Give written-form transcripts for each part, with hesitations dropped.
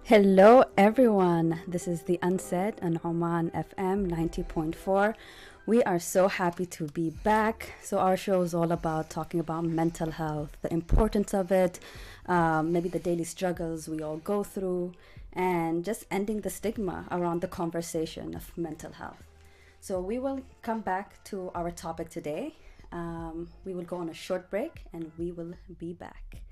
Hello, everyone. This is the Unsaid on Oman FM 90.4. We are so happy to be back. So, our show is all about talking about mental health, the importance of it, maybe the daily struggles we all go through, and just ending the stigma around the conversation of mental health. So, we will come back to our topic today. We will go on a short break and we will be back.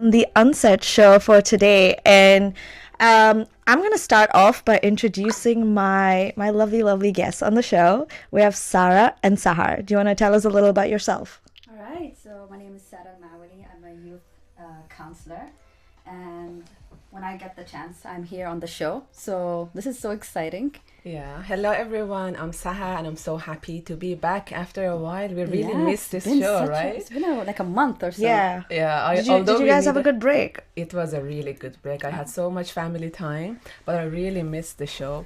The Unsaid show for today, and I'm going to start off by introducing my lovely guests on the show. We have Sara and Sahar. Do you want to tell us a little about yourself? All right, so my name is Sara Al Mawali. I'm a youth counselor, and when I get the chance, I'm here on the show. So this is so exciting. Yeah, hello everyone. I'm Sahar and I'm so happy to be back after a while. We really missed this show, right? It's been like a month or so. Yeah. Yeah, Did you guys have a good break? It was a really good break. I had so much family time, but I really missed the show.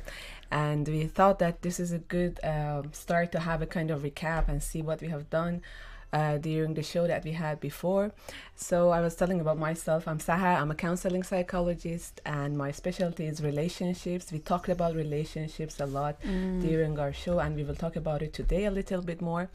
And we thought that this is a good start to have a kind of recap and see what we have done during the show that we had before. So I was telling about myself. I'm Sahar. I'm a counseling psychologist, and my specialty is relationships. We talked about relationships a lot during our show, and we will talk about it today a little bit more.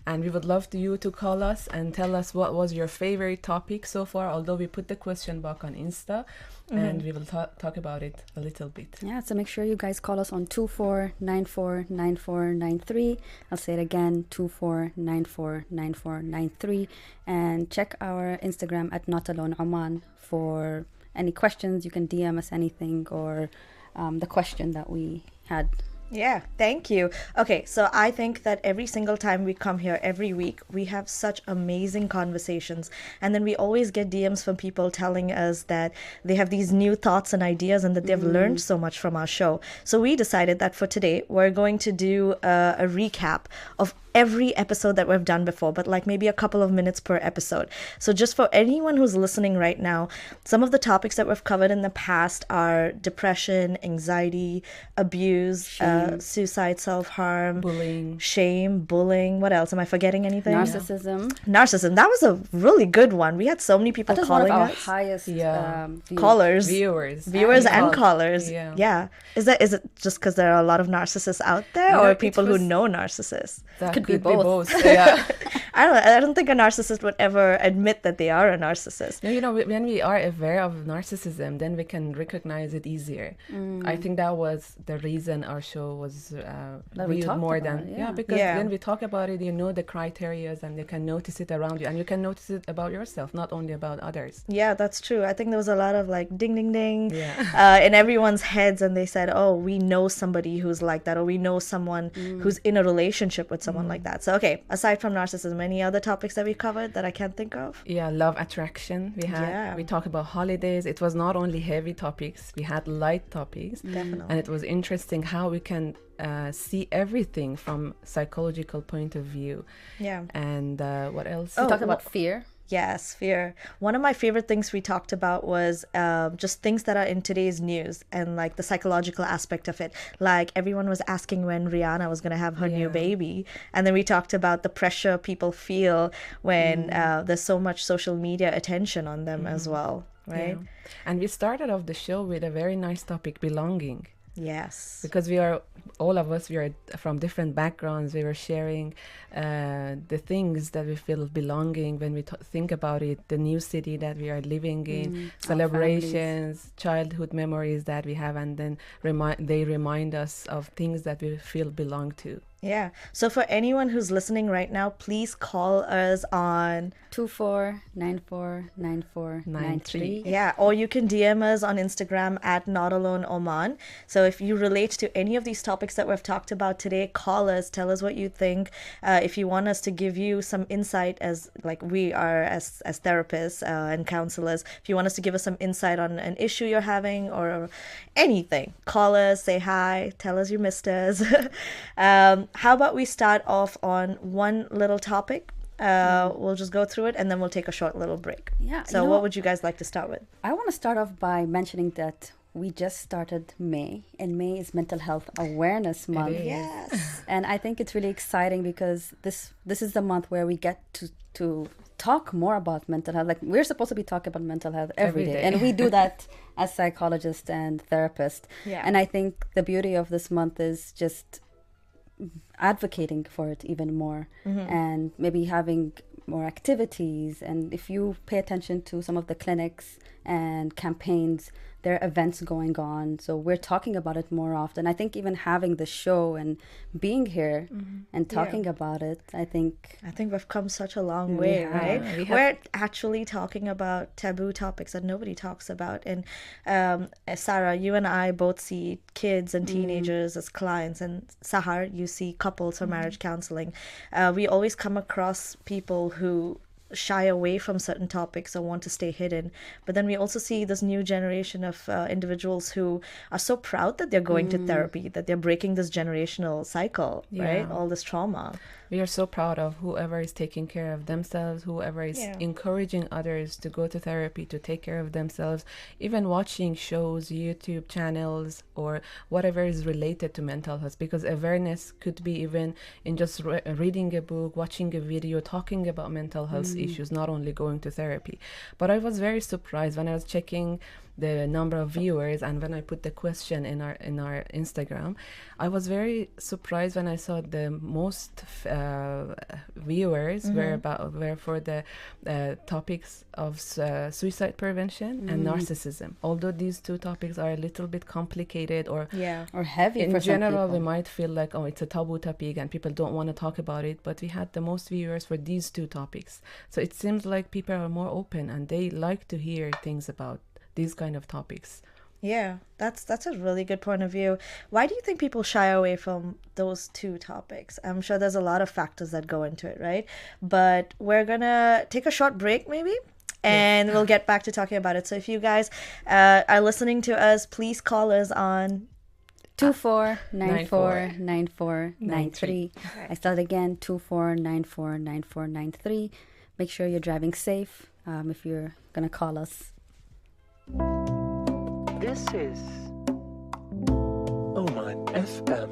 And we would love you to call us and tell us what was your favorite topic so far, although we put the question box on Insta, and we will talk about it a little bit. Yeah, so make sure you guys call us on 24949493. I'll say it again, 24949493. And check our Instagram at Not Alone Oman for any questions. You can DM us anything or the question that we had. Yeah, thank you. Okay, so I think that every single time we come here every week, we have such amazing conversations. And then we always get DMs from people telling us that they have these new thoughts and ideas and that they've learned so much from our show. So we decided that for today, we're going to do a recap of every episode that we've done before, but like maybe a couple of minutes per episode. So just for anyone who's listening right now, some of the topics that we've covered in the past are depression, anxiety, abuse, suicide, self-harm, Bullying. shame, bullying. What else? Am I forgetting anything? Narcissism. Narcissism. That was a really good one. We had so many people That is one of calling our us. highest Callers. Viewers And callers. Yeah. Yeah. Is it just because there are a lot of narcissists out there, No, or it people who was- know narcissists? That Could be both. Yeah. I don't think a narcissist would ever admit that they are a narcissist. No, when we are aware of narcissism, then we can recognize it easier. I think that was the reason our show was That we viewed talked more about than it, yeah. because Yeah. when we talk about it, you know the criterias, and you can notice it around you, and you can notice it about yourself, not only about others. Yeah, that's true. I think there was a lot of like ding, ding, ding Yeah. in everyone's heads. And they said, oh, we know somebody who's like that, or we know someone who's in a relationship with someone like that. So, okay, aside from narcissism, any other topics that we covered that I can't think of? Yeah, love attraction. We talked about holidays. It was not only heavy topics, we had light topics. Definitely. And it was interesting how we can see everything from psychological point of view. Yeah. And what else? We talked about fear. Yes, fear. One of my favorite things we talked about was just things that are in today's news and like the psychological aspect of it. Like everyone was asking when Rihanna was going to have her new baby. And then we talked about the pressure people feel when there's so much social media attention on them as well, right? Yeah. And we started off the show with a very nice topic, belonging. Yes. Because all of us, we are from different backgrounds. We were sharing the things that we feel belonging when we think about it, the new city that we are living in, celebrations, childhood memories that we have, and then they remind us of things that we feel belong to. Yeah. So for anyone who's listening right now, please call us on 24949493. Yeah, or you can DM us on Instagram at Not Alone Oman. So if you relate to any of these topics that we've talked about today, call us, tell us what you think. If you want us to give you some insight as like we are as therapists and counselors, if you want us to give us some insight on an issue you're having or anything, call us, say hi, tell us you missed us. How about we start off on one little topic? We'll just go through it and then we'll take a short little break. Yeah. So what would you guys like to start with? I want to start off by mentioning that we just started May, and May is Mental Health Awareness Month. is. Yes. And I think it's really exciting because this is the month where we get to talk more about mental health. Like we're supposed to be talking about mental health every day. And we do that as psychologists and therapists. Yeah. And I think the beauty of this month is just advocating for it even more and maybe having more activities. And if you pay attention to some of the clinics and campaigns, there are events going on, so we're talking about it more often. I think even having the show and being here and talking about it, I think we've come such a long way, right? We have- We're actually talking about taboo topics that nobody talks about. And Sarah, you and I both see kids and teenagers as clients, and Sahar, you see couples for marriage counseling. We always come across people who shy away from certain topics or want to stay hidden, but then we also see this new generation of individuals who are so proud that they're going to therapy, that they're breaking this generational cycle, right? All this trauma. we are so proud of whoever is taking care of themselves, whoever is encouraging others to go to therapy, to take care of themselves, even watching shows, YouTube channels, or whatever is related to mental health, because awareness could be even in just reading a book, watching a video, talking about mental health issues, not only going to therapy. But I was very surprised when I was checking the number of viewers, and when I put the question in our Instagram, I was very surprised when I saw the most viewers were for the topics of suicide prevention and narcissism. Although these two topics are a little bit complicated or heavy in for general, some people. we might feel like, oh, it's a taboo topic and people don't want to talk about it, but we had the most viewers for these two topics. So it seems like people are more open and they like to hear things about these kind of topics. Yeah, that's a really good point of view. Why do you think people shy away from those two topics? I'm sure there's a lot of factors that go into it, right? But we're gonna take a short break maybe, and we'll get back to talking about it. So if you guys are listening to us, please call us on 24949493. I start again, 24949493. Make sure you're driving safe if you're gonna call us. This is Oman FM.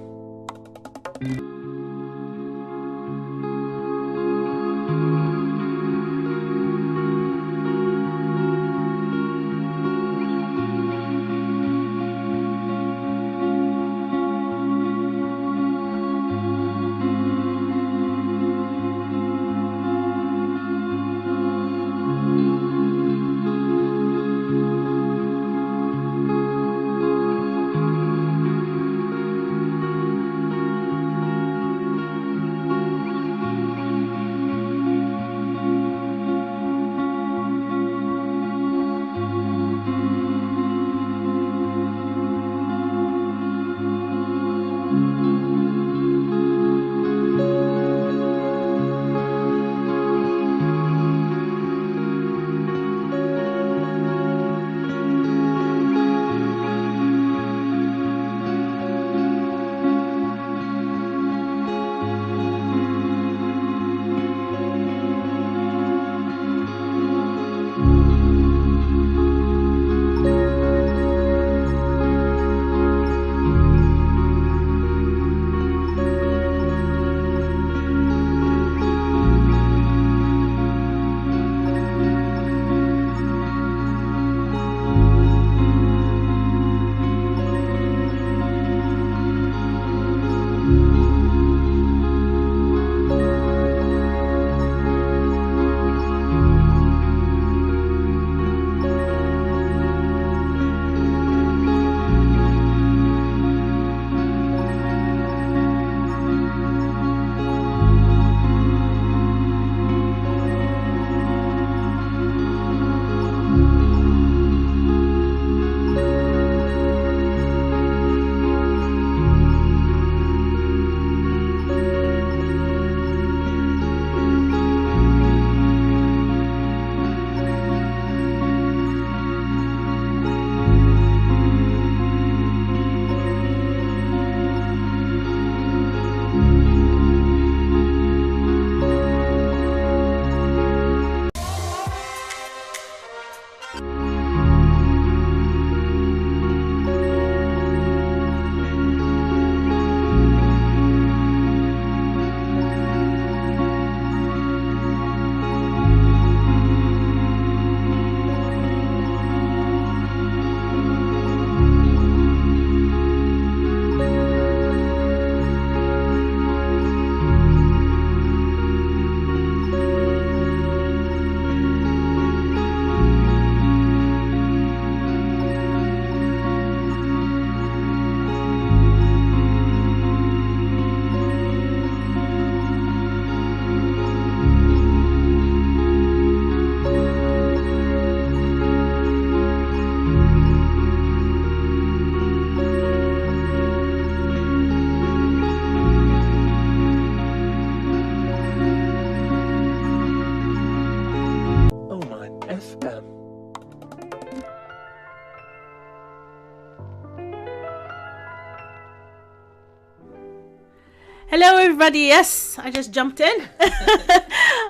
Hello, everybody. Yes, I just jumped in.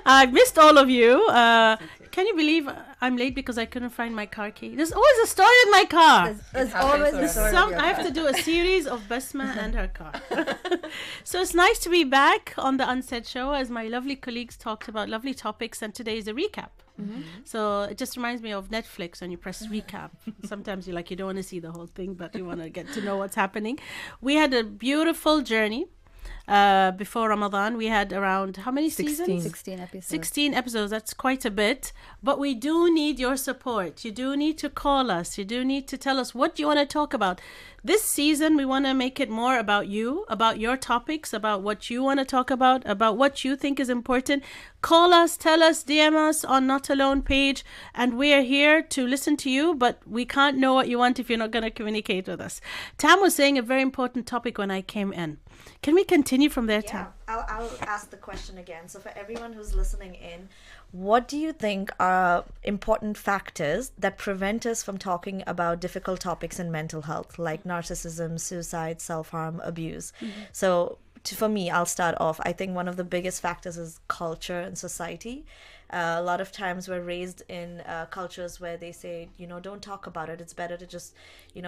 I missed all of you. Can you believe I'm late because I couldn't find my car key? There's always a story in my car. There's always a story. I have to do a series of Basma and her car. So it's nice to be back on the Unsaid show as my lovely colleagues talked about lovely topics, and today is a recap. So it just reminds me of Netflix when you press recap. Sometimes you don't want to see the whole thing, but you want to get to know what's happening. We had a beautiful journey. Before Ramadan, we had around how many seasons? 16 episodes. 16 episodes. That's quite a bit. But we do need your support. You do need to call us. You do need to tell us what you want to talk about. This season, we want to make it more about you, about your topics, about what you want to talk about what you think is important. Call us, tell us, DM us on Not Alone page, and we are here to listen to you, but we can't know what you want if you're not going to communicate with us. Tam was saying a very important topic when I came in. Can we continue from there, Tam? I'll ask the question again. So for everyone who's listening in, what do you think are important factors that prevent us from talking about difficult topics in mental health, like narcissism, suicide, self-harm, abuse? So for me, I'll start off. I think one of the biggest factors is culture and society. A lot of times we're raised in cultures where they say, don't talk about it. It's better to just,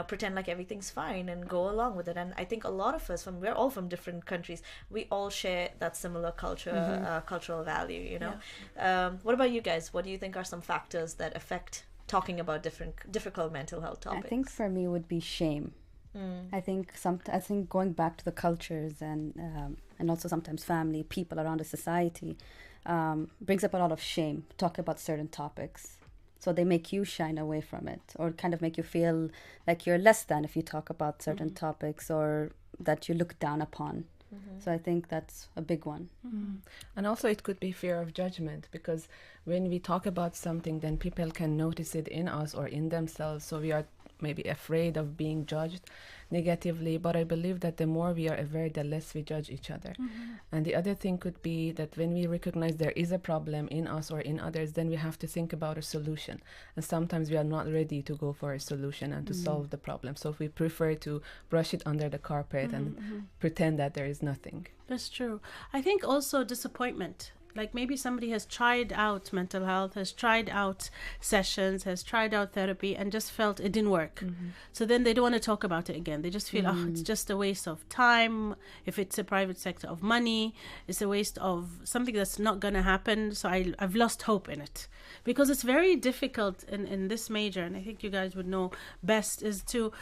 pretend like everything's fine and go along with it. And I think a lot of us, we're all from different countries. We all share that similar culture, cultural value, What about you guys? What do you think are some factors that affect talking about difficult mental health topics? I think for me would be shame. I think going back to the cultures and also sometimes family, people around the society, brings up a lot of shame, talk about certain topics. So they make you shine away from it, or kind of make you feel like you're less than if you talk about certain topics, or that you look down upon. So I think that's a big one. And also it could be fear of judgment, because when we talk about something, then people can notice it in us or in themselves. So we are maybe afraid of being judged negatively, but I believe that the more we are aware, the less we judge each other. And the other thing could be that when we recognize there is a problem in us or in others, then we have to think about a solution. And sometimes we are not ready to go for a solution and to solve the problem. So we prefer to brush it under the carpet and pretend that there is nothing. That's true. I think also disappointment. Like maybe somebody has tried out mental health, has tried out sessions, has tried out therapy, and just felt it didn't work. So then they don't want to talk about it again. They just feel, it's just a waste of time. If it's a private sector, of money, it's a waste of something that's not going to happen. So I've lost hope in it. Because it's very difficult in this major, and I think you guys would know best, is to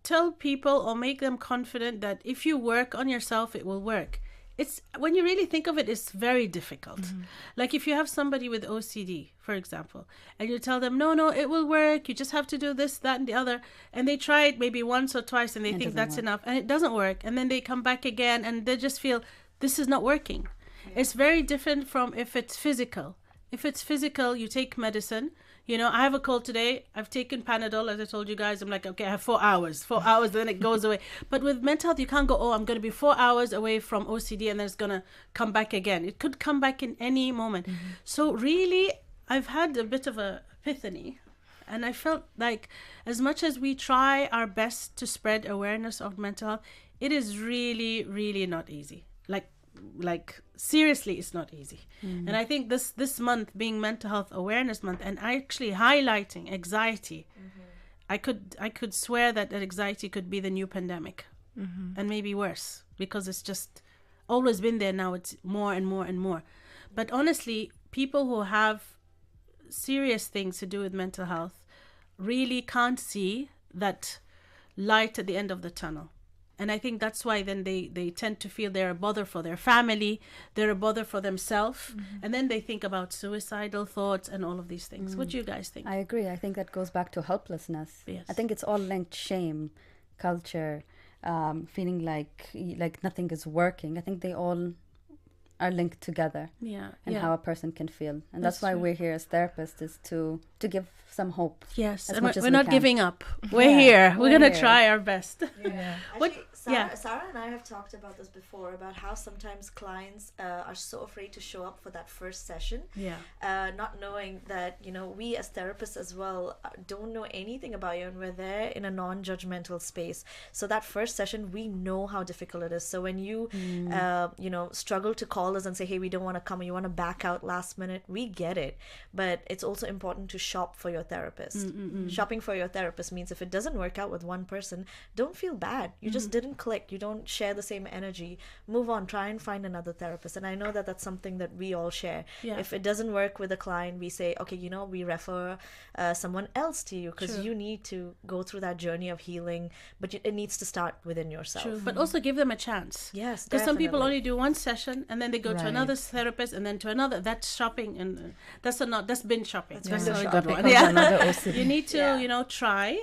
tell people or make them confident that if you work on yourself, it will work. It's when you really think of it, it's very difficult. Like if you have somebody with OCD, for example, and you tell them, no, it will work. You just have to do this, that, and the other. And they try it maybe once or twice and they think that's enough. And it doesn't work. And then they come back again and they just feel this is not working. It's very different from if it's physical. If it's physical, you take medicine. I have a cold today. I've taken Panadol, as I told you guys. I'm like, okay, I have 4 hours. 4 hours, then it goes away. But with mental health, you can't go, I'm going to be 4 hours away from OCD and then it's going to come back again. It could come back in any moment. So really, I've had a bit of a epiphany. And I felt like as much as we try our best to spread awareness of mental health, it is really, really not easy. Like seriously, it's not easy. And I think this month being Mental Health Awareness Month and actually highlighting anxiety, I could swear that anxiety could be the new pandemic, and maybe worse, because it's just always been there. Now it's more and more and more. But honestly, people who have serious things to do with mental health really can't see that light at the end of the tunnel. And I think that's why then they tend to feel they're a bother for their family, they're a bother for themselves, and then they think about suicidal thoughts and all of these things. What do you guys think? I agree. I think that goes back to helplessness. Yes. I think it's all linked: shame, culture, feeling like nothing is working. I think they all are linked together, Yeah. and yeah. how a person can feel. And That's that's why true. we're here as therapists, is to give some hope. Yes, as and much we're as we not can. giving up. We're Yeah, here. We're we're gonna here. try our best. Yeah. What- Actually, yeah. Sarah and I have talked about this before, about how sometimes clients are so afraid to show up for that first session, Yeah. not knowing that, we as therapists as well don't know anything about you, and we're there in a non-judgmental space. So that first session, we know how difficult it is. So when you struggle to call us and say, hey, we don't want to come, or you want to back out last minute, we get it. But it's also important to shop for your therapist. Shopping for your therapist means if it doesn't work out with one person, don't feel bad. You just didn't click. You don't share the same energy. Move on. Try and find another therapist. And I know that that's something that we all share. Yeah. If it doesn't work with a client, we say, okay, we refer someone else to you, because True. you need to go through that journey of healing, but it needs to start within yourself. True. But also give them a chance. Yes, Because some people definitely. only do one session and then they go to Right. another therapist and then to another. That's shopping, and that's binge shopping. That's That's window not a shopping. good one. Becomes Yeah. another OCD. You need to, Yeah. try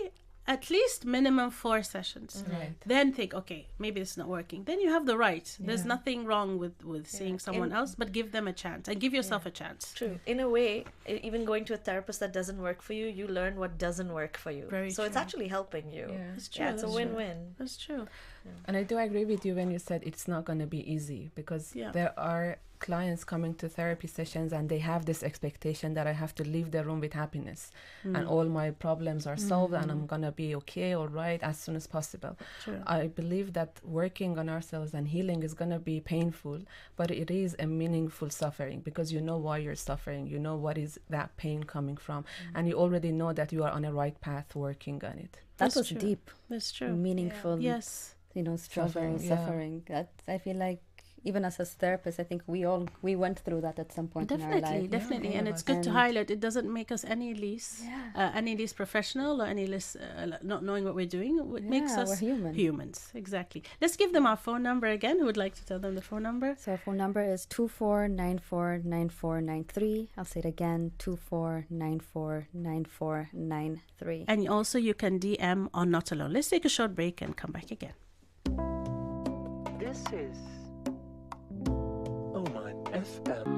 at least minimum 4 sessions. Right. Then think, okay, maybe it's not working. Then you have the right. There's Yeah. nothing wrong with seeing someone else, but give them a chance and give yourself a chance. True. In a way, even going to a therapist that doesn't work for you, you learn what doesn't work for you. Very so it's true. actually helping you. Yeah. It's true. Yeah, it's a that's true. win-win. That's true. And I do agree with you when you said it's not going to be easy, because Yeah. there are clients coming to therapy sessions and they have this expectation that I have to leave the room with happiness and all my problems are solved and I'm going to be okay, all right, as soon as possible. True. I believe that working on ourselves and healing is going to be painful, but it is a meaningful suffering, because you know why you're suffering, you know what is that pain coming from, and you already know that you are on a right path working on it. That That's was true. deep, That's true. meaningful, Yes. struggle, Suffering, yeah. suffering. That I feel like even us as therapists, I think we went through that at some point in our Definitely, life. definitely, all and of it's us. good to And- highlight. It doesn't make us any less, any less professional or any less not knowing what we're doing. It makes Yeah, us we're human. humans. Exactly. Let's give them our phone number again. Who would like to tell them the phone number? So our phone number is 24949493. I'll say it again, 24949493. And also you can DM on Not Alone. Let's take a short break and come back again. This is Oman FM.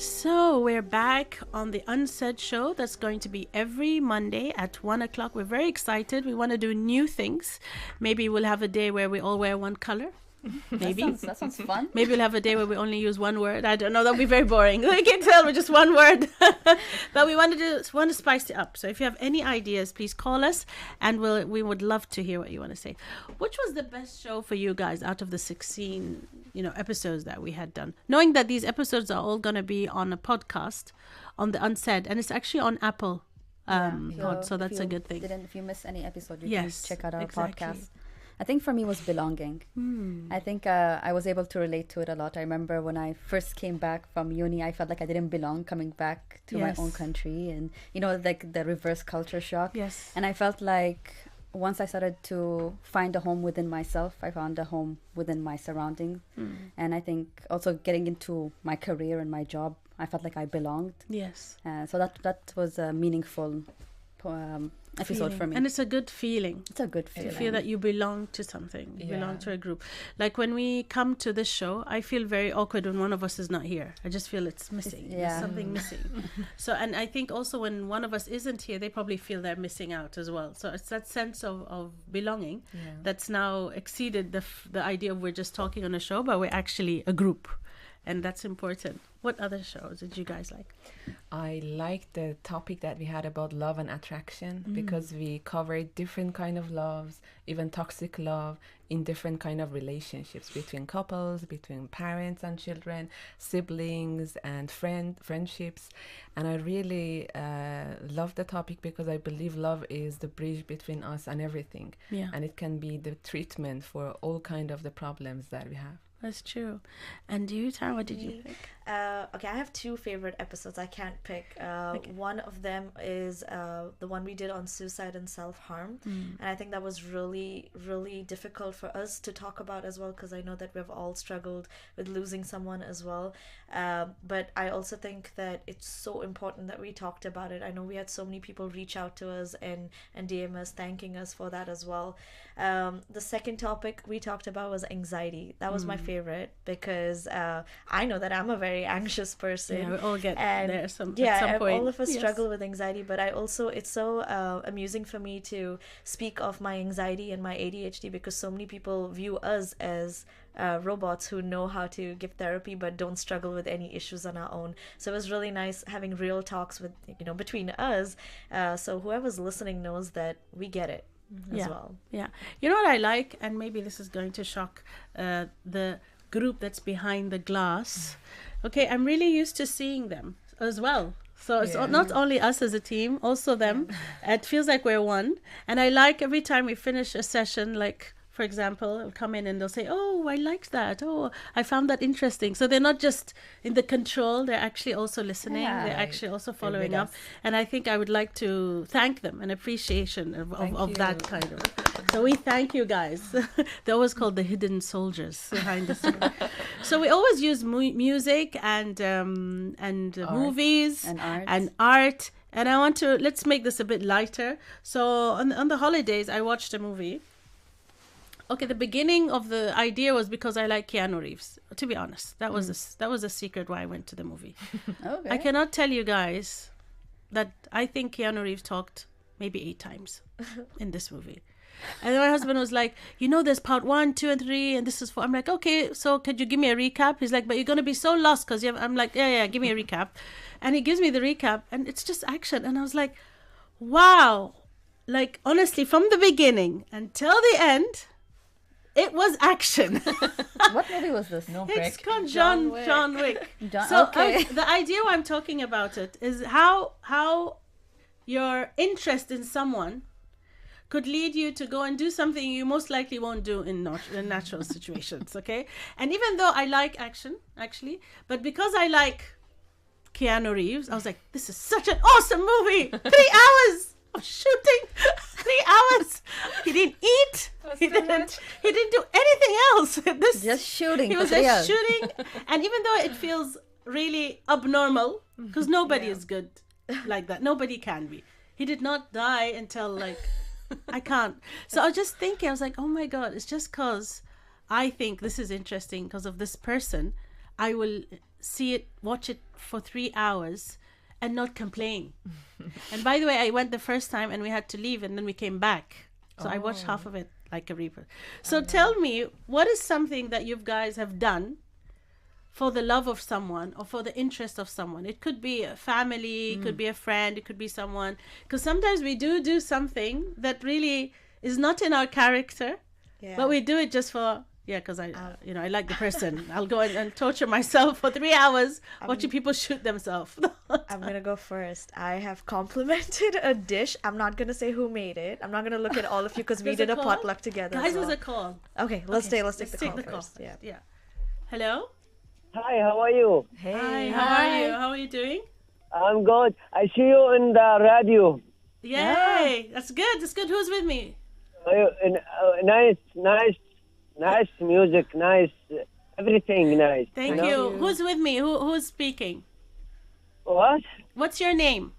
So we're back on the Unsaid show. That's going to be every Monday at 1 o'clock. We're very excited. We want to do new things. Maybe we'll have a day where we all wear one color. Maybe. That sounds fun. Maybe we'll have a day where we only use one word. I don't know. That'll be very boring. I can tell we're just one word. But we want to spice it up. So if you have any ideas, please call us, and we would love to hear what you want to say. Which was the best show for you guys out of the 16, episodes that we had done? Knowing that these episodes are all going to be on a podcast on the Unsaid, and it's actually on Apple. So that's a good thing. If you miss any episode, you Yes, can check out our exactly. podcast. I think for me was belonging. I think I was able to relate to it a lot. I remember when I first came back from uni, I felt like I didn't belong coming back to my own Yes. country, and like the reverse culture shock. Yes. And I felt like once I started to find a home within myself, I found a home within my surroundings. And I think also getting into my career and my job, I felt like I belonged. Yes. So that was a meaningful episode Feeling. for me. And it's a good feeling. It's a good To feeling. feel that you belong to something, you belong Yeah. to a group. Like when we come to this show, I feel very awkward when one of us is not here. I just feel it's missing. There's Yeah. something missing. So, and I think also when one of us isn't here, they probably feel they're missing out as well. So it's that sense of belonging that's now exceeded the idea of we're just talking on a show, but we're actually a group. And that's important. What other shows did you guys like? I liked the topic that we had about love and attraction because we covered different kind of loves, even toxic love in different kind of relationships between couples, between parents and children, siblings and friendships. And I really love the topic because I believe love is the bridge between us and everything. Yeah. And it can be the treatment for all kind of the problems that we have. That's true. And you, Tara, what did you think? Okay, I have two favorite episodes. I can't pick. One of them is the one we did on suicide and self-harm. And I think that was really, really difficult for us to talk about as well, because I know that we've all struggled with losing someone as well. But I also think that it's so important that we talked about it. I know we had so many people reach out to us and DM us, thanking us for that as well. The second topic we talked about was anxiety. That was my favorite because I know that I'm a very anxious person. Yeah, we all get and there at some and point. all of us Yes. struggle with anxiety, but it's so amusing for me to speak of my anxiety and my ADHD because so many people view us as robots who know how to give therapy but don't struggle with any issues on our own. So it was really nice having real talks with between us, so whoever's listening knows that we get it as well. Yeah. You know what I like, and maybe this is going to shock the group that's behind the glass. Okay, I'm really used to seeing them as well. So it's not only us as a team, also them. It feels like we're one. And I like every time we finish a session, like, for example, they'll come in and they'll say, oh, I liked that. Oh, I found that interesting. So they're not just in the control, they're actually also listening. Yeah. They're actually also following with up. us. And I think I would like to thank them, an appreciation of that you. kind of. So we thank you guys. They're always called the hidden soldiers behind the scene. So we always use music and movies And art. and art. And I want to, let's make this a bit lighter. So on the holidays, I watched a movie. Okay, the beginning of the idea was because I like Keanu Reeves. To be honest, that was a secret why I went to the movie. Okay. I cannot tell you guys that I think Keanu Reeves talked maybe 8 times in this movie. And then my husband was like, there's part 1, 2, and 3, and this is 4. I'm like, okay, so could you give me a recap? He's like, but you're going to be so lost because I'm like, yeah, give me a recap. And he gives me the recap, and it's just action. And I was like, wow. Like, honestly, from the beginning until the end, it was action. What movie was this? No It's break. called John Wick. John- okay. The idea why I'm talking about it is how your interest in someone could lead you to go and do something you most likely won't do in natural situations, okay? And even though I like action, actually, but because I like Keanu Reeves, I was like, this is such an awesome movie. 3 hours of shooting. 3 hours. He didn't eat. He didn't do anything else. Just shooting. He was for 3 just hours. shooting. And even though it feels really abnormal, because nobody is good like that. Nobody can be. He did not die until like, I can't. So I was just thinking, I was like, oh my God, it's just because I think this is interesting because of this person. I will watch it for 3 hours and not complain. And by the way, I went the first time and we had to leave and then we came back. So I watched half of it like a reaper. So tell me, what is something that you guys have done for the love of someone or for the interest of someone? It could be a family, it could be a friend, it could be someone. Because sometimes we do something that really is not in our character, but we do it just for... Yeah, because I like the person. I'll go and torture myself for 3 hours watching people shoot themselves. I'm going to go first. I have complimented a dish. I'm not going to say who made it. I'm not going to look at all of you because we did a potluck together. Guys, there's a call. Okay, let's take the call first. Yeah. Hello? Hi, how are you? Hey. Hi, how are you? How are you doing? I'm good. I see you in the radio. Yay! That's good. That's good. Who's with me? Nice music, nice, everything nice. Thank you. Who's with me? Who's speaking? What? What's your name?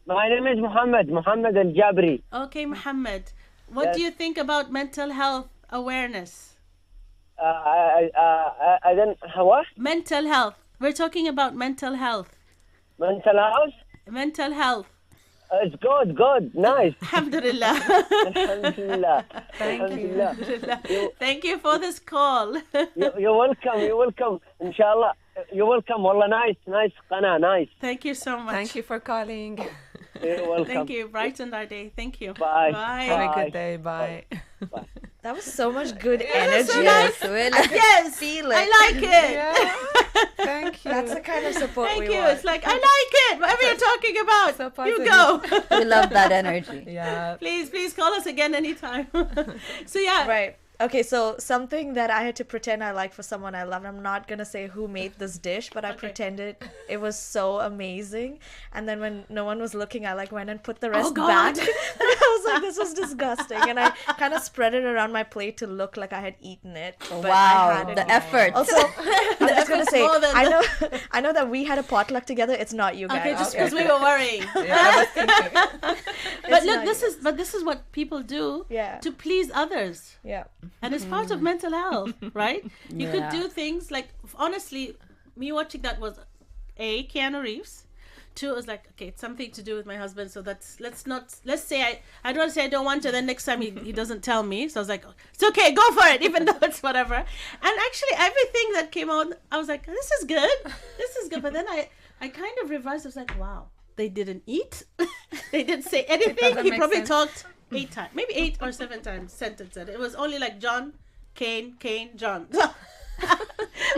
My name is Muhammad Al-Jabri. Okay, Muhammad. What do you think about mental health awareness? I don't, what? Mental health. We're talking about mental health. Mental health? Mental health. It's good, nice. Alhamdulillah. Alhamdulillah. Thank you for this call. You're welcome. Inshallah. You're welcome. Wallah, nice qana, nice. Thank you so much. Thank you for calling. You're welcome. Thank you. Brightened our day. Thank you. Bye. Have a good day. Bye. That was so much good energy. so nice. Yes, Feel it. I like it. Yeah. Thank you. That's the kind of support Thank we you. want. It's like, I like it. Whatever you're talking about, So you positive. go. We love that energy. Yeah. Please call us again anytime. So yeah. Right. Okay, so something that I had to pretend I liked for someone I loved. I'm not gonna say who made this dish, but I pretended it was so amazing. And then when no one was looking, I went and put the rest God. back. I was like, this was disgusting, and I kind of spread it around my plate to look like I had eaten it. But I Wow, hadn't. the effort. Also, I'm just gonna say, more than I know that we had a potluck together. It's not you guys. Okay, just because we were worrying. Yeah, I was thinking. But look, not this is what people do Yeah. to please others. Yeah. And it's part of mental health, right? You could Yeah. do things like, honestly, me watching that was Keanu Reeves. 2, it was like, okay, it's something to do with my husband, so let's say I don't want to say I don't want to, then next time he doesn't tell me. So I was like, it's okay, go for it, even though it's whatever. And actually everything that came out, I was like, this is good. But then I kind of revised. I was like, wow, they didn't eat. They didn't say anything. doesn't He make probably sense. talked 8 times, maybe 8 or 7 times sentenced it. It was only like John, Cain, John.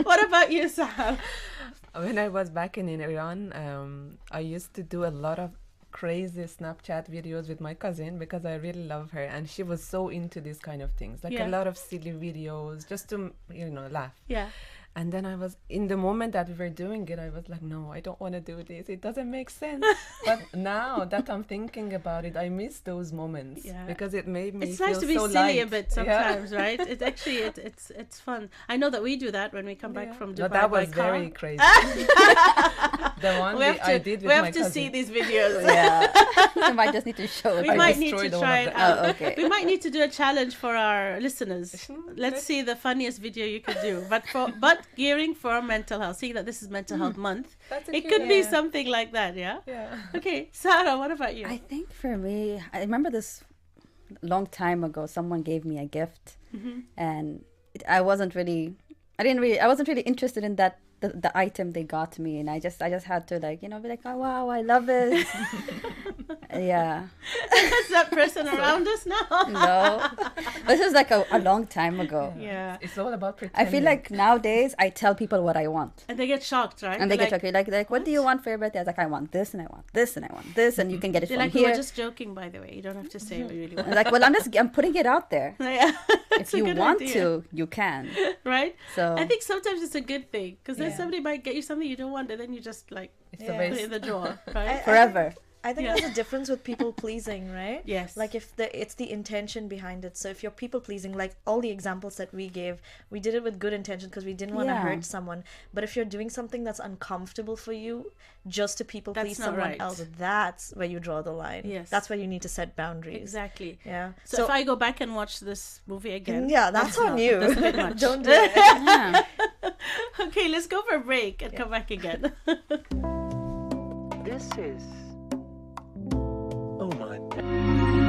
What about you, Sahar? When I was back in Iran, I used to do a lot of crazy Snapchat videos with my cousin because I really love her, and she was so into these kind of things, like Yeah. a lot of silly videos just to laugh. Yeah. And then I was, in the moment that we were doing it, I was like, no, I don't want to do this. It doesn't make sense. But now that I'm thinking about it, I miss those moments because it made me It's feel nice to be so silly a light. bit sometimes, right? It actually it's fun. I know that we do that when we come back from Dubai. No, that was by car. very crazy. The one I did with we my have to cousin. see these videos. Yeah. You might just need to show it. We I might need to destroyed all try of it them. out. Oh, okay. We might need to do a challenge for our listeners. Let's see the funniest video you could do. But gearing for mental health. Seeing that this is Mental Health Month, That's a it cute could be one. something like that. Yeah. Yeah. Okay, Sara, what about you? I think for me, I remember this long time ago, someone gave me a gift and I wasn't really interested in that, the item they got me, and I just had to be like, oh wow, I love it. Yeah. Is that person around us now? No. This is like a long time ago. Yeah. It's all about I pretending. feel like nowadays I tell people what I want. And they get shocked, right? And they They're get shocked. Like, what do you want for your birthday? I was like, I want this, and I want this, and I want this, and you can get it They're from like, we were here. just joking, by the way. You don't have to say we really I want. was like, well, I'm putting it out there. Yeah. If you want to, you can. Right? So I think sometimes it's a good thing because then Yeah. somebody might get you something you don't want, and then you just it's Yeah. a put it waste. in the drawer, right? forever. I think Yeah. there's a difference with people pleasing, right? Yes. Like if it's the intention behind it. So if you're people pleasing, like all the examples that we gave, we did it with good intention because we didn't want to Yeah. hurt someone. But if you're doing something that's uncomfortable for you just to people That's please not someone right. else, that's where you draw the line. Yes. That's where you need to set boundaries. Exactly. Yeah. So if I go back and watch this movie again, yeah, that's on you. that's a bit much. Don't do it. Yeah. Okay, let's go for a break and come back again. This is Oman.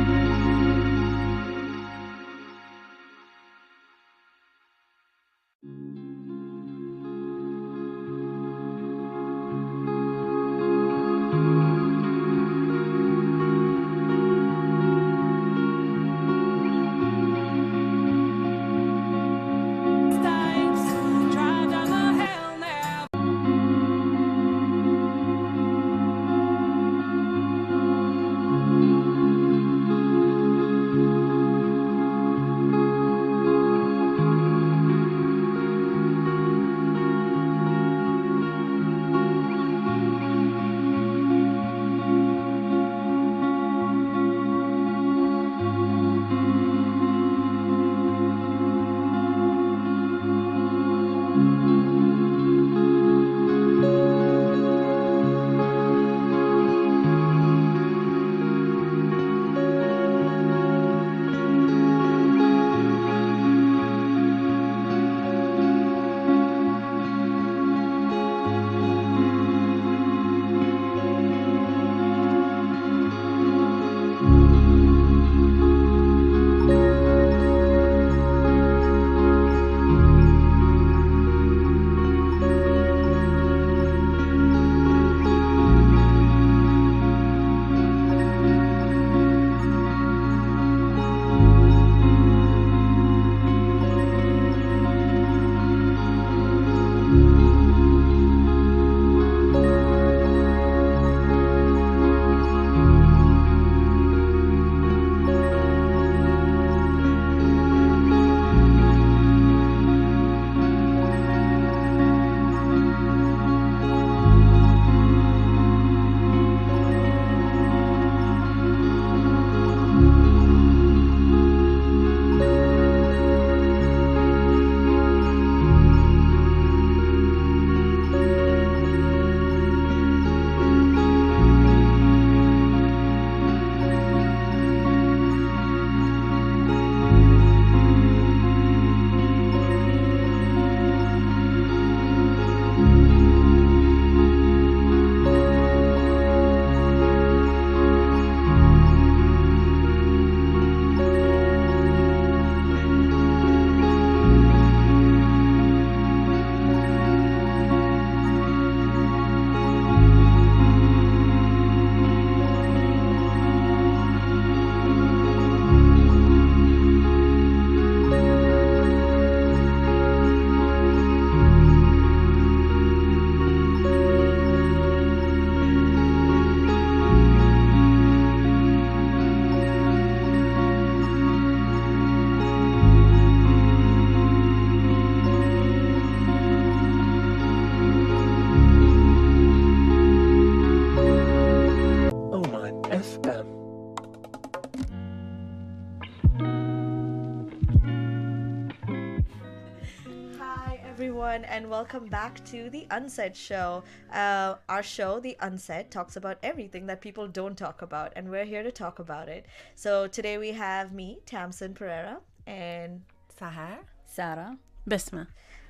everyone, and welcome back to the Unsaid show. Our show, the Unsaid, talks about everything that people don't talk about, and we're here to talk about it. So today we have me, Tamsyn Pereira, and Sahar. Sara. Basma.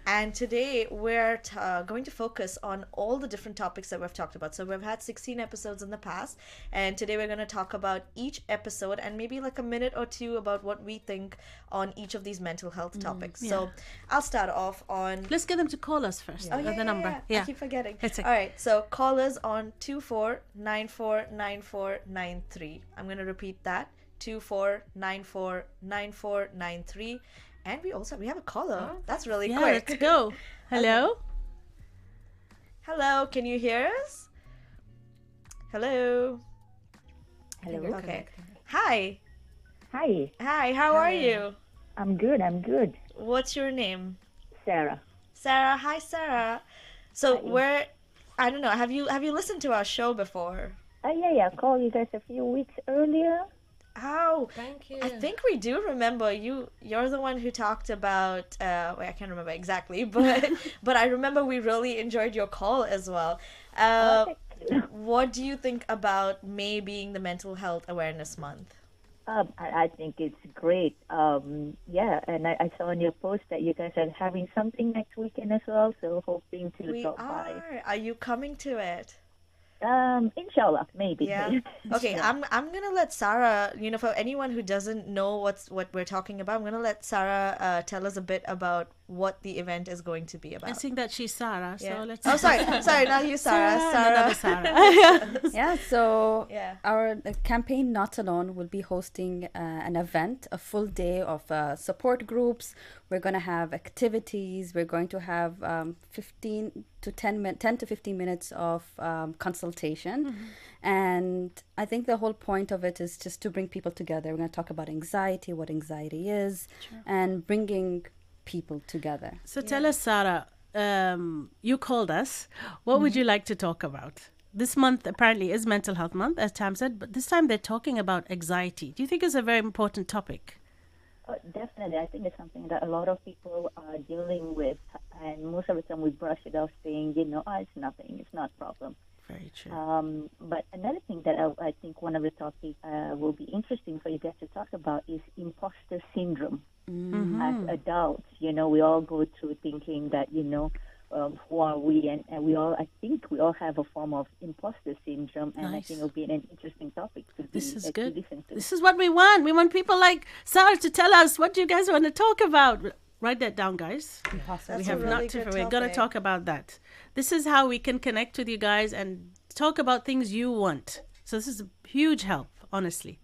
And today we're going to focus on all the different topics that we've talked about. So we've had 16 episodes in the past, and today we're going to talk about each episode and maybe like a minute or two about what we think on each of these mental health topics. Yeah. So I'll start off on... Let's get them to call us first. Oh, The number. Yeah. I keep forgetting. It's okay. All right, so call us on 24949493. I'm going to repeat that. 24949493. And we have a caller. That's really Yeah, quick. let's go. Hello? Hello, can you hear us? Hello. Hello. Okay. Hi. Hi. Hi, how are you? I'm good. What's your name? Sarah. Sarah. Hi, Sarah. So I don't know, have you listened to our show before? Yeah. I called you guys a few weeks earlier. Oh, Thank you. I think we do remember you. You're the one who talked about. I can't remember exactly, but I remember we really enjoyed your call as well. Thank you. What do you think about May being the Mental Health Awareness Month? I think it's great. Yeah, and I saw on your post that you guys are having something next weekend as well, so hoping to We drop by. are. Are you coming to it? Inshallah, maybe. Yeah. Okay, I'm gonna let Sarah, for anyone who doesn't know what we're talking about, I'm gonna let Sarah tell us a bit about what the event is going to be I about. think that she's Sarah, Yeah. so let's. Oh, sorry, not you, Sarah. Another Sarah. Yeah, so Yeah. our campaign Not Alone will be hosting an event, a full day of support groups. We're going to have activities. We're going to have 10 to 15 minutes of consultation. And I think the whole point of it is just to bring people together. We're going to talk about anxiety, what anxiety is, and bringing people together. So tell us, Sarah, you called us. What would you like to talk about? This month apparently is Mental Health Month, as Tam said, but this time they're talking about anxiety. Do you think it's a very important topic? Definitely. I think it's something that a lot of people are dealing with, and most of the time we brush it off saying, it's nothing, it's not a problem. Very true. But another thing that I think one of the topics will be interesting for you guys to talk about is imposter syndrome. As adults, we all go through thinking that, who are we? And I think we all have a form of imposter syndrome. And I think it'll be an interesting topic to This is to good. listen to. This is what we want. We want people like Sarah to tell us what you guys want to talk about. Write that down, guys. Imposter That's We have a really not to. good We're gonna topic. talk about that. This is how we can connect with you guys and talk about things you want. So this is a huge help, honestly.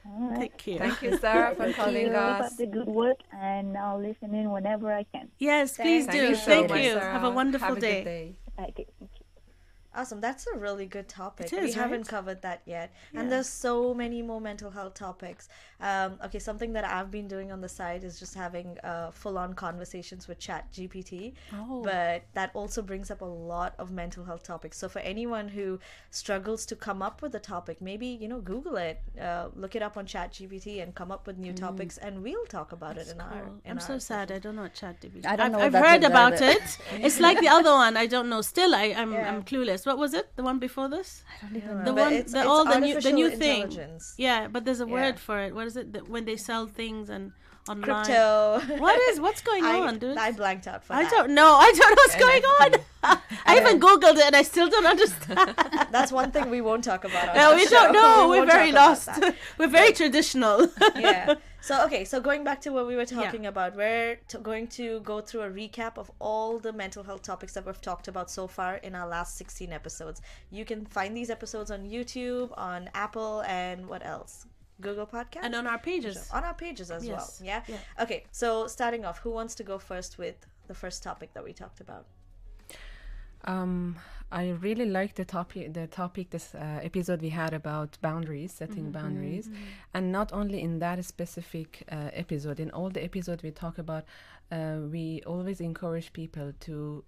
All right. Thank you. Thank you, Sarah, for Keep calling up us. the good work, and I'll listen in whenever I can. Yes, please Thank do. you Thank so you. much, Have a wonderful Have a day. good day. Okay. Awesome. That's a really good topic. It We is, haven't right? covered that yet. And there's so many more mental health topics. Okay, something that I've been doing on the side is just having full-on conversations with Chat GPT. Oh. But that also brings up a lot of mental health topics. So for anyone who struggles to come up with a topic, maybe, Google it, look it up on Chat GPT and come up with new topics, and we'll talk about it in our... Cool. I'm so sad. I don't know what ChatGPT. I don't know I've what that heard is about either. it. It's like the other one. I don't know. Still, I'm clueless. What was it? The one before this? I don't even The know. one, it's the new artificial thing. intelligence. Yeah, but there's a Yeah. word for it. What is it? When they sell things and online. Crypto. What's going on, dude? I blanked out for I that. don't know. I don't know what's going on. I even Googled it and I still don't understand. That's one thing we won't talk about on No, the we show. don't know. We We're won't very talk about lost. that. We're very traditional. Yeah. So going back to what we were talking about, we're going to go through a recap of all the mental health topics that we've talked about so far in our last 16 episodes. You can find these episodes on YouTube, on Apple, and what else? Google Podcasts? And on our pages. On our pages as well. Yes. Yeah? Yeah. Okay, so starting off, who wants to go first with the first topic that we talked about? I really liked the topic this episode we had about boundaries, setting boundaries, and not only in that specific episode. In all the episodes we talk about, we always encourage people to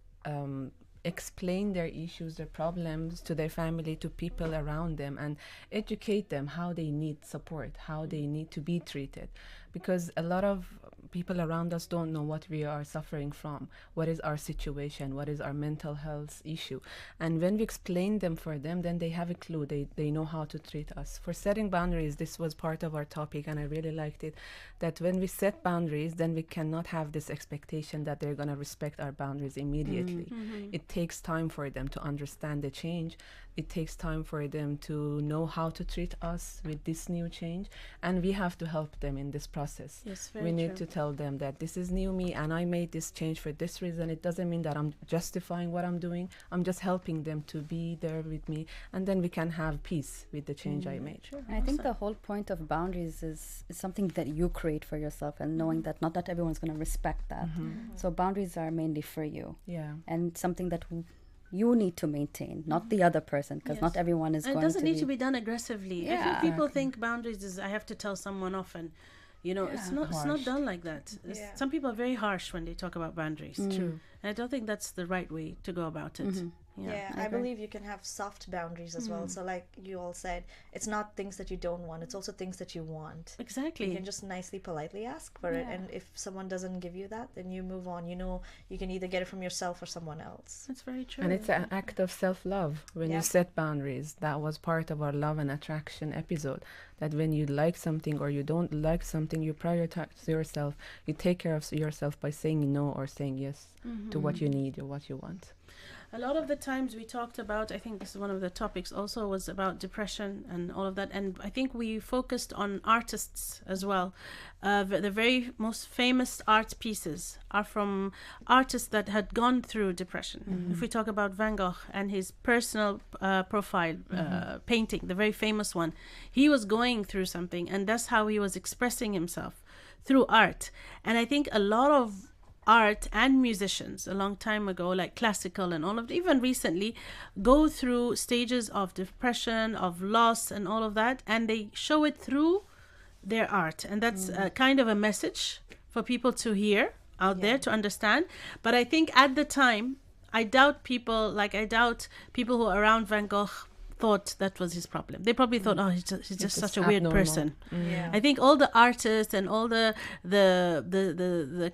explain their issues, their problems to their family, to people around them, and educate them how they need support, how they need to be treated, because a lot of people around us don't know what we are suffering from, what is our situation, what is our mental health issue. And when we explain them for them, then they have a clue, they know how to treat us. For setting boundaries, this was part of our topic, and I really liked it, that when we set boundaries, then we cannot have this expectation that they're going to respect our boundaries immediately. It takes time for them to understand the change. It takes time for them to know how to treat us with this new change, and we have to help them in this process. Yes, very We need true. to tell them that this is new me and I made this change for this reason. It doesn't mean that I'm justifying what I'm doing. I'm just helping them to be there with me, and then we can have peace with the change I made. I think the whole point of boundaries is something that you create for yourself, and knowing that not everyone's going to respect that. So boundaries are mainly for you, Yeah. and something that you need to maintain, not the other person, because not everyone is And going it doesn't to need to be done aggressively. I Yeah. think people think boundaries is I have to tell someone off, and it's not Harsh. done like that. Some people are very harsh when they talk about boundaries. True. And I don't think that's the right way to go about it. Yeah, I believe you can have soft boundaries as well. So like you all said, it's not things that you don't want, it's also things that you want. Exactly. You can just nicely, politely ask for it, and if someone doesn't give you that, then you move on. You know, you can either get it from yourself or someone else. That's very true. And it's an act of self-love when Yeah. you set boundaries. That was part of our love and attraction episode. That when you like something or you don't like something, you prioritize yourself. You take care of yourself by saying no or saying yes to what you need or what you want. A lot of the times we talked about, I think this is one of the topics also, was about depression and all of that. And I think we focused on artists as well. The very most famous art pieces are from artists that had gone through depression. If we talk about Van Gogh and his personal profile painting, the very famous one, he was going through something, and that's how he was expressing himself, through art. And I think a lot of art and musicians a long time ago, like classical and all of, even recently, go through stages of depression, of loss and all of that, and they show it through their art. And that's kind of a message for people to hear out there, to understand. But I think at the time, I doubt people who are around Van Gogh thought that was his problem. They probably thought, oh, he's just such a weird abnormal. person. Yeah. I think all the artists and all the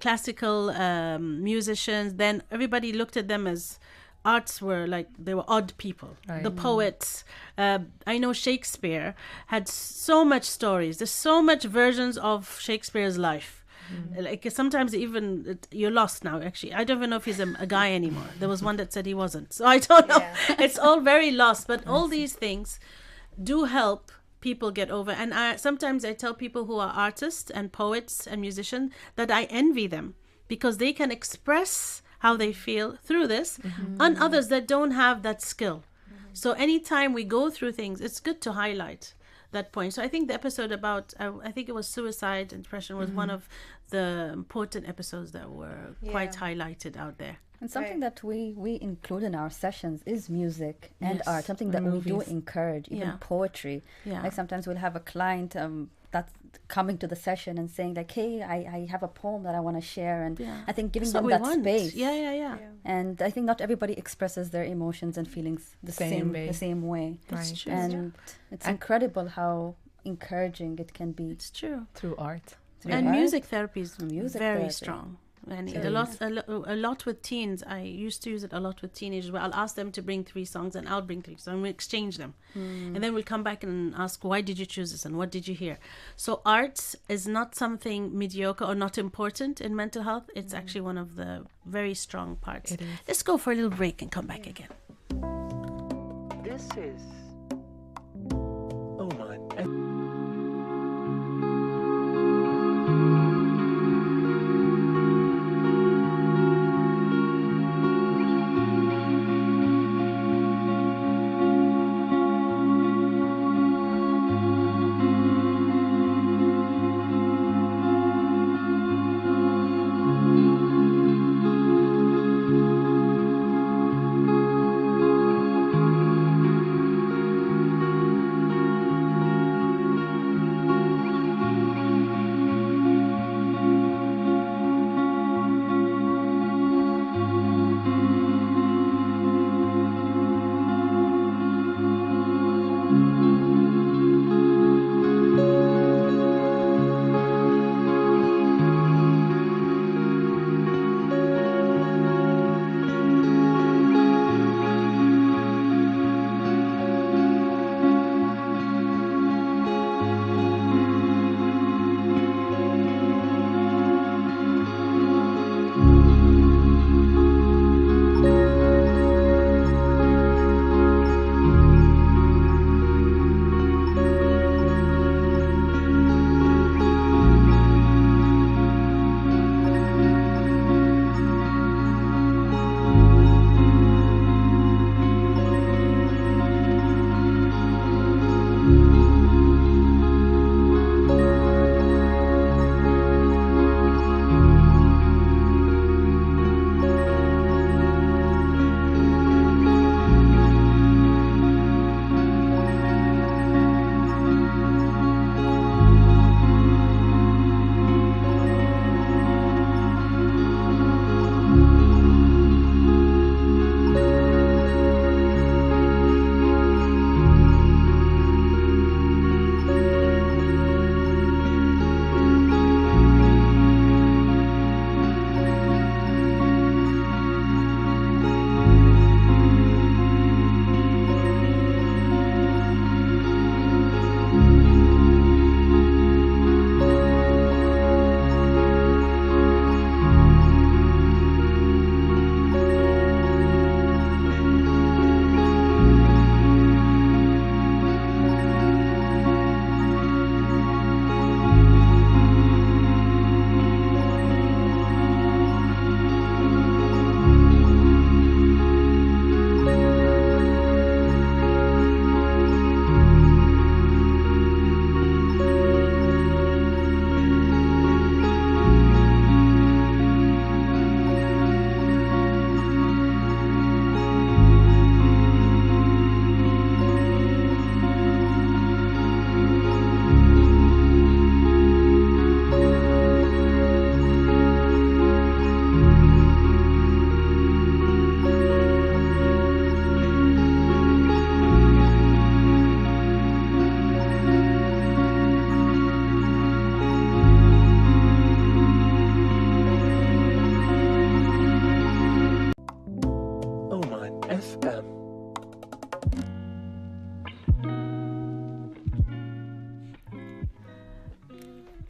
classical musicians, then everybody looked at them as arts were like, they were odd people. Right. The poets. I know Shakespeare had so much stories. There's so much versions of Shakespeare's life. Like sometimes even you're lost now. Actually, I don't even know if he's a guy anymore. There was one that said he wasn't, so I don't know. It's all very lost. But all these things do help people get over. And sometimes I tell people who are artists and poets and musicians that I envy them, because they can express how they feel through this on others that don't have that skill. So anytime we go through things, it's good to highlight that point. So I think the episode about, I think it was suicide and depression, was one of the important episodes that were quite highlighted out there. And something that we include in our sessions is music and Yes, art, something that we do movies. encourage, even Yeah. poetry. Yeah. Like sometimes we'll have a client that's coming to the session and saying like, hey, I have a poem that I want to share. And Yeah. I think giving That's them what we that want. space. Yeah. And I think not everybody expresses their emotions and feelings the Same way. same way. That's Right. true. And it's incredible how encouraging it can be. It's true. Through art. And art. music therapy is Music very therapy. strong. And It a lot with teens. I used to use it a lot with teenagers, where I'll ask them to bring 3 songs and I'll bring 3 songs and we'll exchange them. And then we'll come back and ask, why did you choose this and what did you hear? So art is not something mediocre or not important in mental health. It's actually one of the very strong parts. It is. Let's go for a little break and come back again. This is Oman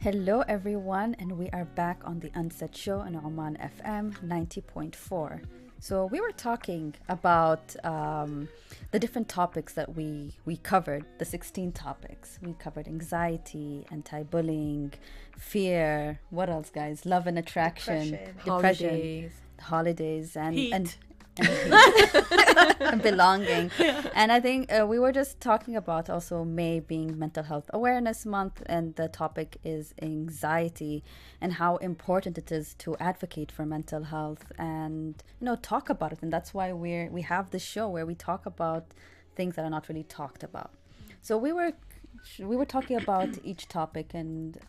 Hello, everyone, and we are back on the Unsaid show on Oman FM 90.4. So we were talking about the different topics that we covered, the 16 topics. We covered anxiety, anti-bullying, fear, what else, guys? Love and attraction, depression, holidays, and Heat. and belonging. And I think we were just talking about also May being Mental Health Awareness Month, and the topic is anxiety and how important it is to advocate for mental health and talk about it. And that's why we have this show where we talk about things that are not really talked about. So we were talking about each topic and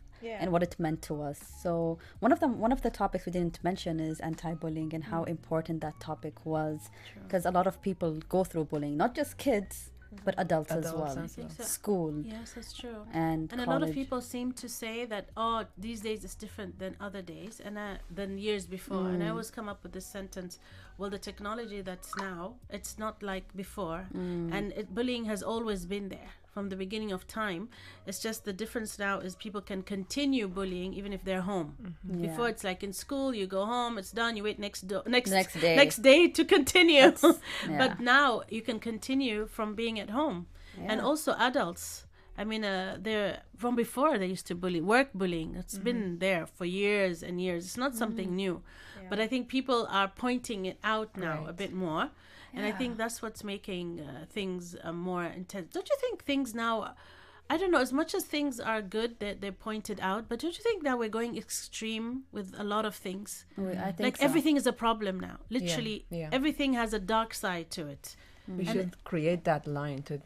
what it meant to us. So one of the topics we didn't mention is anti-bullying and how important that topic was, because a lot of people go through bullying, not just kids, but adults as well. School. Yes, that's true. And a lot of people seem to say that, these days is different than other days and than years before. And I always come up with this sentence, well, the technology that's now, it's not like before. And bullying has always been there from the beginning of time. It's just the difference now is people can continue bullying even if they're home. Before, it's like in school, you go home, it's done, you wait next day to continue. But now you can continue from being at home. And also adults, I mean, they're from before they used to bully, work bullying. It's been there for years and years. It's not something new. But I think people are pointing it out now a bit more. And I think that's what's making things more intense. Don't you think things now, I don't know, as much as things are good that they're pointed out, but don't you think now we're going extreme with a lot of things? I think like everything is a problem now. Literally, everything has a dark side to it. We should create that line to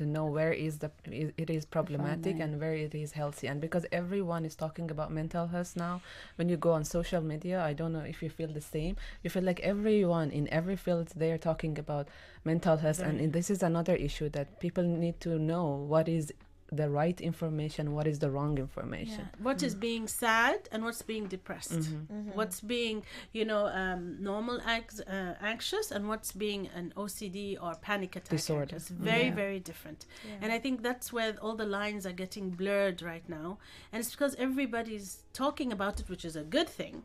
know where it is problematic and where it is healthy. And because everyone is talking about mental health now, when you go on social media, I don't know if you feel the same, you feel like everyone in every field, they are talking about mental health. And this is another issue that people need to know what is the right information, what is the wrong information. What is being sad and what's being depressed. What's being normal anxious and what's being an OCD or panic attack disorder. It's very very different. And I think that's where all the lines are getting blurred right now, and it's because everybody's talking about it, which is a good thing.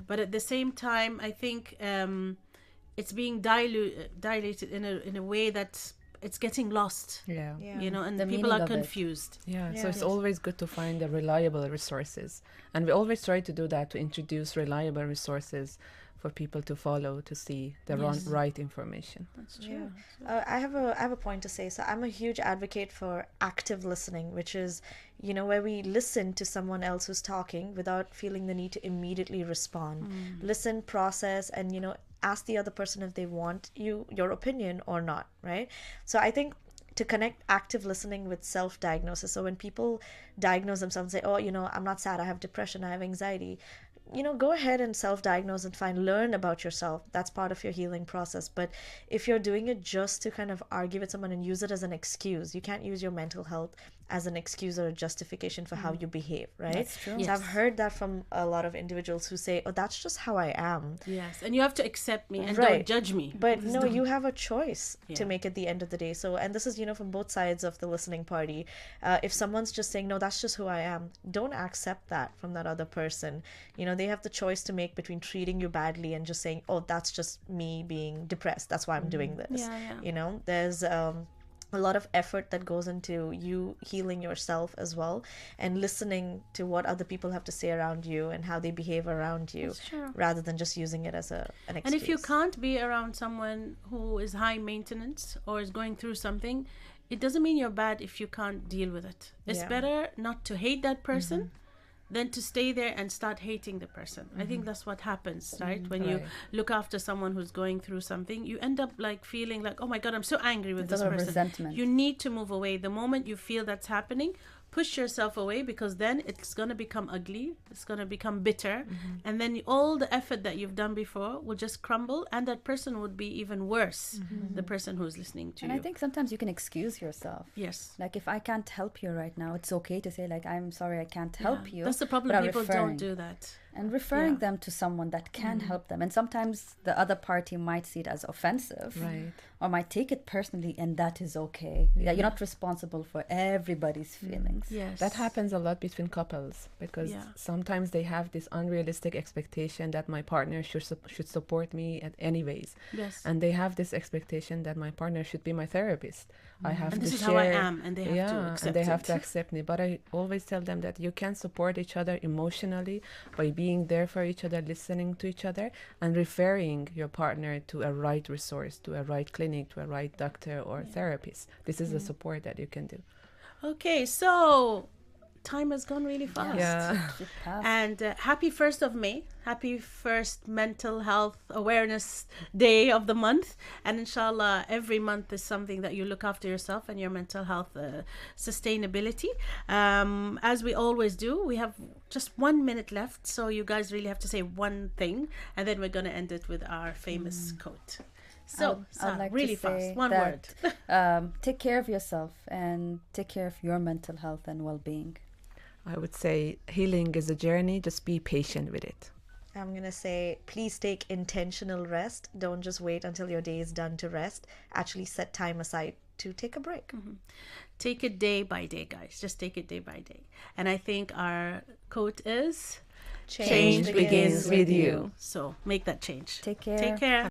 But at the same time, I think it's being dilated in a way that it's getting lost, and the people are confused. So it's always good to find the reliable resources, and we always try to do that, to introduce reliable resources for people to follow, to see the right information. That's true. I have a point to say. So I'm a huge advocate for active listening, which is where we listen to someone else who's talking without feeling the need to immediately respond. Listen, process, and ask the other person if they want your opinion or not, right? So I think to connect active listening with self-diagnosis. So when people diagnose themselves and say, I'm not sad, I have depression, I have anxiety, go ahead and self-diagnose and learn about yourself. That's part of your healing process. But if you're doing it just to kind of argue with someone and use it as an excuse, you can't use your mental health as an excuse or a justification for how you behave, right? That's true. So I've heard that from a lot of individuals who say, that's just how I am. Yes, and you have to accept me and don't judge me. But no, you have a choice to make at the end of the day. So, and this is, from both sides of the listening party. If someone's just saying, no, that's just who I am, don't accept that from that other person. They have the choice to make between treating you badly and just saying, that's just me being depressed. That's why I'm doing this. There's a lot of effort that goes into you healing yourself as well, and listening to what other people have to say around you and how they behave around you, rather than just using it as an excuse. And if you can't be around someone who is high maintenance or is going through something, it doesn't mean you're bad if you can't deal with it. It's better not to hate that person than to stay there and start hating the person. I think that's what happens, right? When you look after someone who's going through something, you end up like feeling like, oh my God, I'm so angry with this person. Resentment. You need to move away. The moment you feel that's happening, push yourself away, because then it's going to become ugly, it's going to become bitter, and then all the effort that you've done before will just crumble, and that person would be even worse, the person who's listening to you. And I think sometimes you can excuse yourself. Yes. Like, if I can't help you right now, it's okay to say, like, I'm sorry, I can't help you. That's the problem. People don't do that. and referring them to someone that can help them. And sometimes the other party might see it as offensive, Right. or might take it personally, and that is okay. Yeah, you're not responsible for everybody's feelings. Yes. That happens a lot between couples because Yeah. sometimes they have this unrealistic expectation that my partner should support me at any ways. Yes. And they have this expectation that my partner should be my therapist. I have And to this is share. how I am, and they have to Yeah, accept and they have it. to accept me. But I always tell them that you can support each other emotionally by being there for each other, listening to each other, and referring your partner to a right resource, to a right clinic, to a right doctor or therapist. This is the support that you can do. Okay, so time has gone really fast. Yeah. It passed. And happy 1st of May. Happy first Mental Health Awareness Day of the month. And inshallah, every month is something that you look after yourself and your mental health sustainability. As we always do, we have just 1 minute left. So you guys really have to say one thing. And then we're going to end it with our famous quote. So, Sarah, I'd like really to say fast. One word. that, take care of yourself and take care of your mental health and well-being. I would say healing is a journey. Just be patient with it. I'm going to say, please take intentional rest. Don't just wait until your day is done to rest. Actually set time aside to take a break. Take it day by day, guys. Just take it day by day. And I think our quote is Change begins with you. So make that change. Take care. Take care.